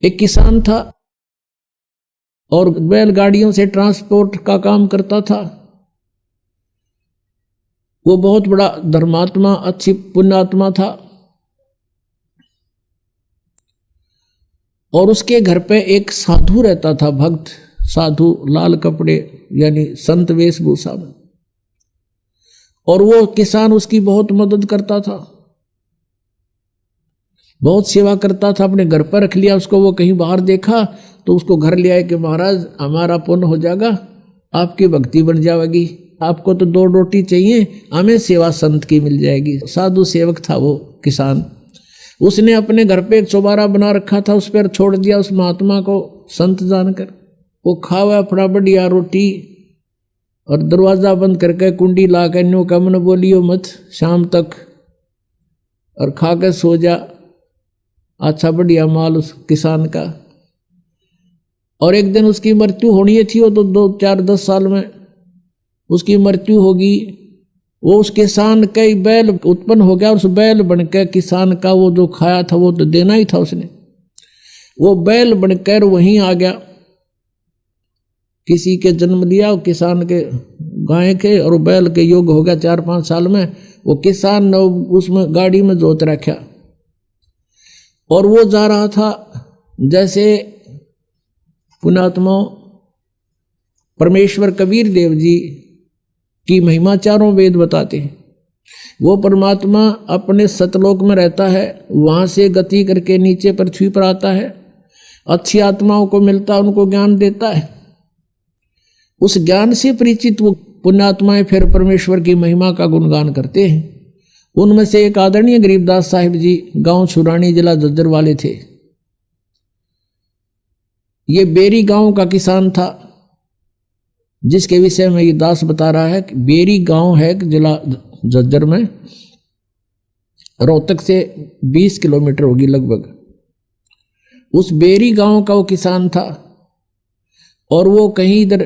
एक किसान था और बैलगाड़ियों से ट्रांसपोर्ट का काम करता था। वो बहुत बड़ा धर्मात्मा, अच्छी पुण्यात्मा था। और उसके घर पे एक साधु रहता था, भक्त साधु, लाल कपड़े यानी संत वेशभूषा में। और वो किसान उसकी बहुत मदद करता था, बहुत सेवा करता था। अपने घर पर रख लिया उसको। वो कहीं बाहर देखा तो उसको घर ले आए कि महाराज हमारा पुण्य हो जाएगा, आपकी भक्ति बन जाएगी, आपको तो 2 रोटी चाहिए, हमें सेवा संत की मिल जाएगी। साधु सेवक था वो किसान। उसने अपने घर पे एक चौबारा बना रखा था, उस पर छोड़ दिया उस महात्मा को संत जानकर। वो खावा अपना बढ़िया रोटी और दरवाजा बंद करके कुंडी ला के न्यू का मन बोलियो मत शाम तक, और खा के सो जा। अच्छा बढ़िया माल उस किसान का। और एक दिन उसकी मृत्यु होनी थी, वो तो 2, 4, 10 साल में उसकी मृत्यु होगी। वो उस किसान का ही बैल उत्पन्न हो गया। उस बैल बनकर किसान का वो जो खाया था वो तो देना ही था उसने। वो बैल बनकर वहीं आ गया, किसी के जन्म दिया किसान के, गाय के और बैल के योग हो गया। 4-5 साल में वो किसान ने उसमें गाड़ी में जोत रखा। और वो जा रहा था, जैसे पुण्यात्मा परमेश्वर कबीर देव जी की महिमा चारों वेद बताते हैं। वो परमात्मा अपने सतलोक में रहता है, वहाँ से गति करके नीचे पृथ्वी पर आता है, अच्छी आत्माओं को मिलता है, उनको ज्ञान देता है। उस ज्ञान से परिचित वो पुण्यात्माएं फिर परमेश्वर की महिमा का गुणगान करते हैं। उनमें से एक आदरणीय गरीबदास साहिब जी गांव छुरानी, जिला झज्जर वाले थे। ये बेरी गांव का किसान था, जिसके विषय में ये दास बता रहा है। बेरी गांव है जिला झज्जर में, रोहतक से 20 किलोमीटर होगी लगभग। उस बेरी गांव का वो किसान था। और वो कहीं इधर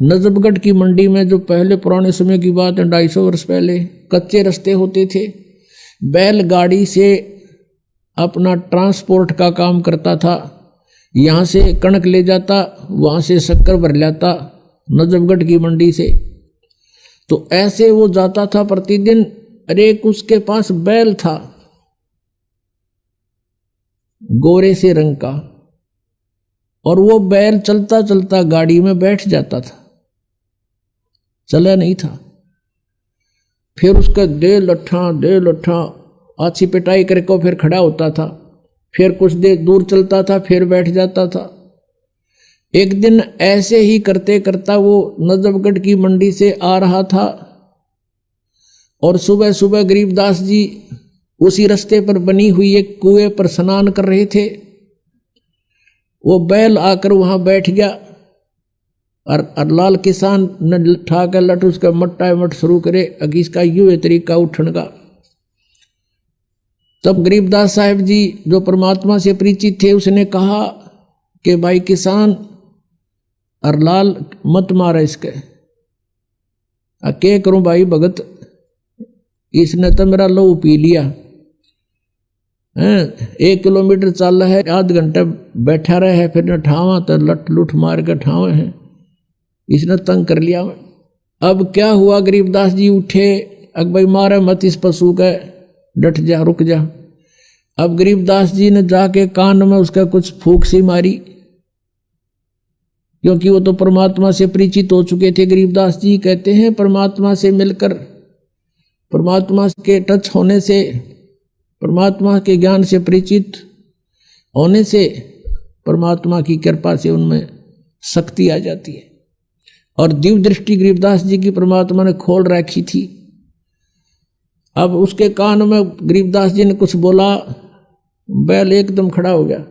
नजफगढ़ की मंडी में, जो पहले पुराने समय की बात है 250 वर्ष पहले, कच्चे रास्ते होते थे, बैलगाड़ी से अपना ट्रांसपोर्ट का काम करता था। यहाँ से कणक ले जाता, वहाँ से शक्कर भर लाता नजफगढ़ की मंडी से। तो ऐसे वो जाता था प्रतिदिन। अरे उसके पास बैल था गोरे से रंग का, और वो बैल चलता चलता गाड़ी में बैठ जाता था, चला नहीं था। फिर उसका दे लट्ठा अच्छी पिटाई करके फिर खड़ा होता था, फिर कुछ देर दूर चलता था, फिर बैठ जाता था। एक दिन ऐसे ही करते करता वो नजफगढ़ की मंडी से आ रहा था, और सुबह सुबह गरीबदास जी उसी रास्ते पर बनी हुई एक कुएं पर स्नान कर रहे थे। वो बैल आकर वहां बैठ गया, और लाल किसान ने ठा कर लट उसका मट्टा मट शुरू करे, अगी इसका यूं तरीका उठन का। तब गरीबदास साहिब जी जो परमात्मा से परिचित थे, उसने कहा कि भाई किसान और लाल मत मारा इसके। क्या करूं भाई भगत, इसने तो मेरा लहू पी लिया है। 1 किलोमीटर चल है, आध घंटे बैठा रहे है, फिर न ठावा तो लट लुट मार के ठावे हैं, इसने तंग कर लिया। अब क्या हुआ, गरीबदास जी उठे, अग भाई मारे मत इस पशु के, डट जा, रुक जा। अब गरीबदास जी ने जाके कान में उसका कुछ फूंक सी मारी, क्योंकि वो तो परमात्मा से परिचित हो चुके थे। गरीबदास जी कहते हैं परमात्मा से मिलकर, परमात्मा के टच होने से, परमात्मा के ज्ञान से परिचित होने से, परमात्मा की कृपा से उनमें शक्ति आ जाती है। और दिव्य दृष्टि गरीबदास जी की परमात्मा ने खोल रखी थी। अब उसके कान में गरीबदास जी ने कुछ बोला, बैल एकदम खड़ा हो गया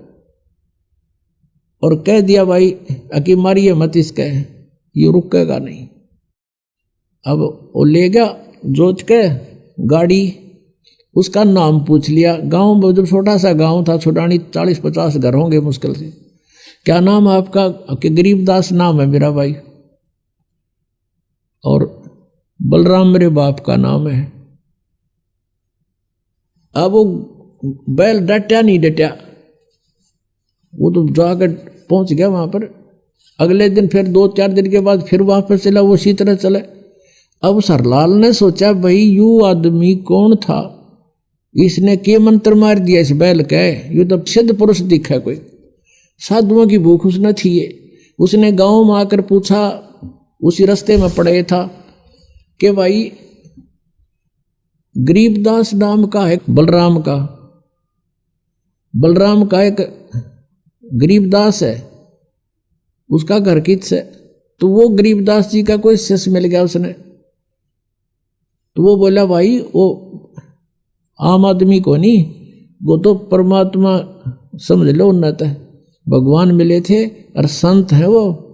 और कह दिया भाई अकी मारिए मत इसके, ये रुकेगा नहीं। अब वो ले गया जोत के गाड़ी, उसका नाम पूछ लिया। गांव जब छोटा सा गांव था छुटानी, 40-50 घर होंगे मुश्किल से। क्या नाम है आपका? कि गरीबदास नाम है मेरा भाई, और बलराम मेरे बाप का नाम है। अब वो बैल डटा नहीं डटा, वो तो जाकर पहुंच गया वहां पर। अगले दिन फिर 2-4 दिन के बाद फिर वापस चला, वो उसी तरह चले। अब सरलाल ने सोचा भाई यू आदमी कौन था, इसने के मंत्र मार दिया इस बैल के, यू तो सिद्ध पुरुष दिखा, कोई साधुओं की भूख उसने थी। उसने गांव में आकर पूछा, उसी रास्ते में पड़े था कि भाई गरीबदास नाम का है बलराम का एक गरीबदास है, उसका घर किस है। तो वो गरीबदास जी का कोई शिष्य मिल गया उसने। तो वो बोला भाई वो आम आदमी को नहीं, वो तो परमात्मा समझ लो उन्नत है, भगवान मिले थे और संत है, वो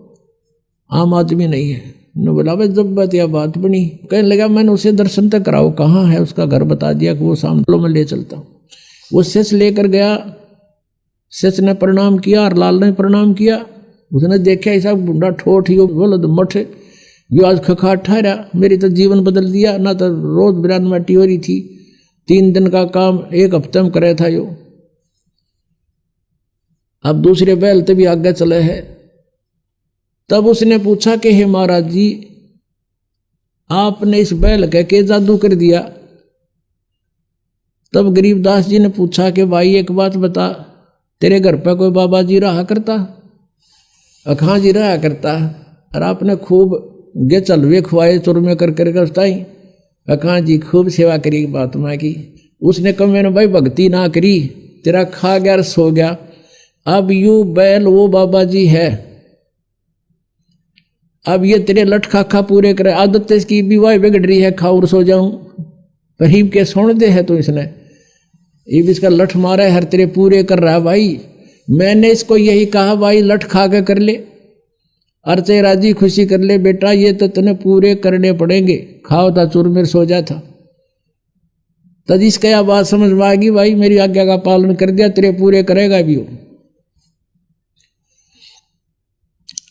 आम आदमी नहीं है। ने बोला भाई जब बात यह बात बनी, कहने लगा मैंने उसे दर्शन तक कराओ, कहाँ है उसका घर बता दिया कि वो सामने में ले चलता हूँ। वो शिष्य लेकर गया, शिष्य ने प्रणाम किया और लाल ने प्रणाम किया। उसने देखा ऐसा बुढ़ा ठोठ ही बोलो तो मठ जो आज खखाट ठहरा, मेरी तो जीवन बदल दिया। ना तो रोज बिरान माटी हो रही थी, 3 दिन का काम 1 हफ्ते में करे था यो, अब दूसरे बैल तभी आगे चले है। तब उसने पूछा कि हे महाराज जी आपने इस बैल के जादू कर दिया। तब गरीबदास जी ने पूछा कि भाई एक बात बता, तेरे घर पे कोई बाबा जी रहा करता? अखां जी रहा करता, और आपने खूब गे चलवे खुआए चुरमे कर बताई। अखां जी खूब सेवा करी महात्मा की। उसने कहा मैंने भाई भक्ति ना करी, तेरा खा गया सो गया, अब यू बैल वो बाबा जी है, अब ये तेरे लठ खाखा पूरे करे। आदत इसकी विवाह बिगड़ रही है, खाऊर सो जाऊं, गरीब के सोने दे है। तो इसने ये भी इसका लठ मारा है, हर तेरे पूरे कर रहा है। भाई मैंने इसको यही कहा भाई लठ खा के कर ले, अर्चे राजी खुशी कर ले बेटा, ये तो तूने पूरे करने पड़ेंगे। खाओ था चूरमेर सो जा था। तब इसका यह बात समझ में आ गई, भाई मेरी आज्ञा का पालन कर दिया, तेरे पूरे करेगा भी वो।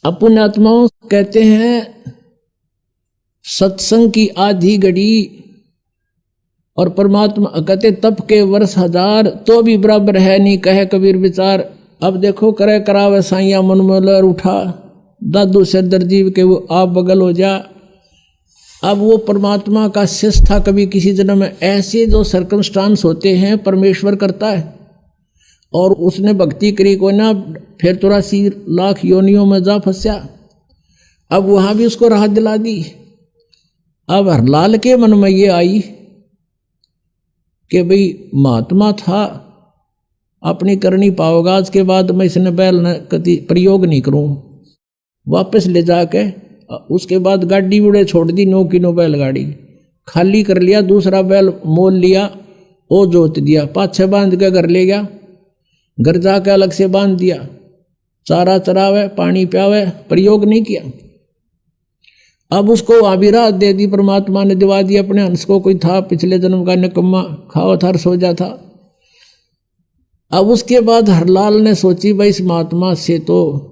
अब पुण्यात्माओं कहते हैं सत्संग की आधी घड़ी और परमात्मा कहते तप के वर्ष 1000 तो भी बराबर है नहीं, कहे कबीर विचार। अब देखो करे करावे साइया मन में लहर उठा, दादू से दर्जीव के वो आप बगल हो जा। अब वो परमात्मा का शिष्य था कभी किसी जन्म में। ऐसे जो सर्कमस्टांस होते हैं परमेश्वर करता है, और उसने भक्ति करी कोई ना, फिर 83 लाख योनियों में जा फंसा। अब वहां भी उसको राहत दिला दी। अब हरलाल के मन में ये आई कि भाई महात्मा था, अपनी करनी पाओगा, आज के बाद मैं इसने बैल न कति प्रयोग नहीं करूं। वापस ले जाके उसके बाद गाड़ी उड़े छोड़ दी, 9 किलो बैलगाड़ी खाली कर लिया, दूसरा बैल मोल लिया, वो जोत दिया, पाछे बांध के घर ले गया। घर जाके अलग से बांध दिया, चारा चरावे पानी प्यावे, प्रयोग नहीं किया। अब उसको आबिरात दे दी, परमात्मा ने दिवा दी अपने हंस को। कोई था पिछले जन्म का निकम्मा, खाओ था सो जा था। अब उसके बाद हरलाल ने सोची भाई इस महात्मा से तो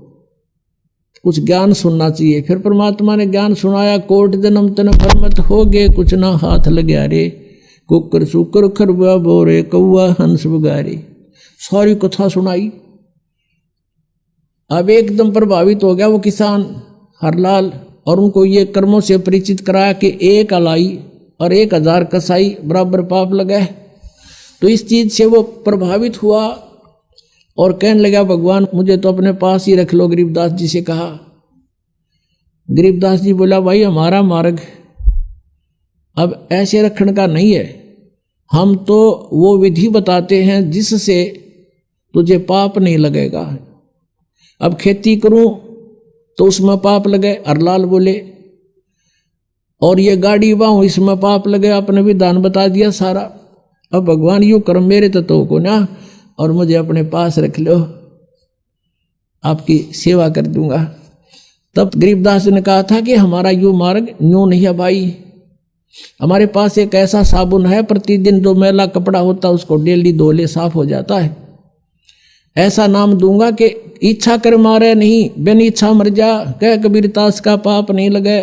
कुछ ज्ञान सुनना चाहिए। फिर परमात्मा ने ज्ञान सुनाया, कोट जन्म तन परमत हो गए, कुछ ना हाथ लग्या रे, कुकर सुकर खरबा बोरे, कौआ हंस बगारे, सारी कथा सुनाई। अब एकदम प्रभावित हो गया वो किसान हरलाल, और उनको ये कर्मों से परिचित कराया कि 1 अलाई और 1000 कसाई बराबर पाप लगे। तो इस चीज से वो प्रभावित हुआ और कहने लगा भगवान मुझे तो अपने पास ही रख लो। गरीबदास जी से कहा। गरीबदास जी बोला भाई हमारा मार्ग अब ऐसे रखने का नहीं है, हम तो वो विधि बताते हैं जिससे तुझे पाप नहीं लगेगा। अब खेती करूं तो उसमें पाप लगे, हरलाल बोले, और ये गाड़ी बाहूं इसमें पाप लगे, आपने भी दान बता दिया सारा। अब भगवान यूं कर्म मेरे तत्व को ना, और मुझे अपने पास रख लो, आपकी सेवा कर दूंगा। तब गरीबदास ने कहा था कि हमारा यूं मार्ग यूं नहीं है भाई, हमारे पास एक ऐसा साबुन है, प्रतिदिन जो मैला कपड़ा होता है उसको डेली धो ले, साफ हो जाता है। ऐसा नाम दूंगा कि इच्छा कर मारे नहीं, बिन इच्छा मर जा, कह कबीरदास का पाप नहीं लगे।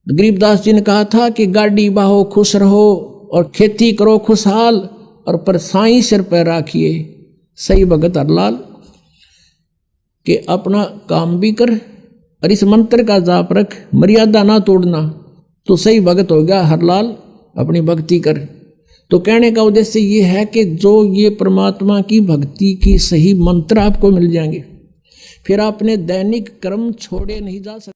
गरीबदास जी ने कहा था कि गाड़ी बाहो खुश रहो और खेती करो खुशहाल, और पर साई सिर पर राखिए, सही भगत हरलाल कि अपना काम भी कर और इस मंत्र का जाप रख, मर्यादा ना तोड़ना, तो सही भगत हो गया हरलाल, अपनी भक्ति कर। तो कहने का उद्देश्य ये है कि जो ये परमात्मा की भक्ति की सही मंत्र आपको मिल जाएंगे, फिर आपने दैनिक कर्म छोड़े नहीं जा सकते।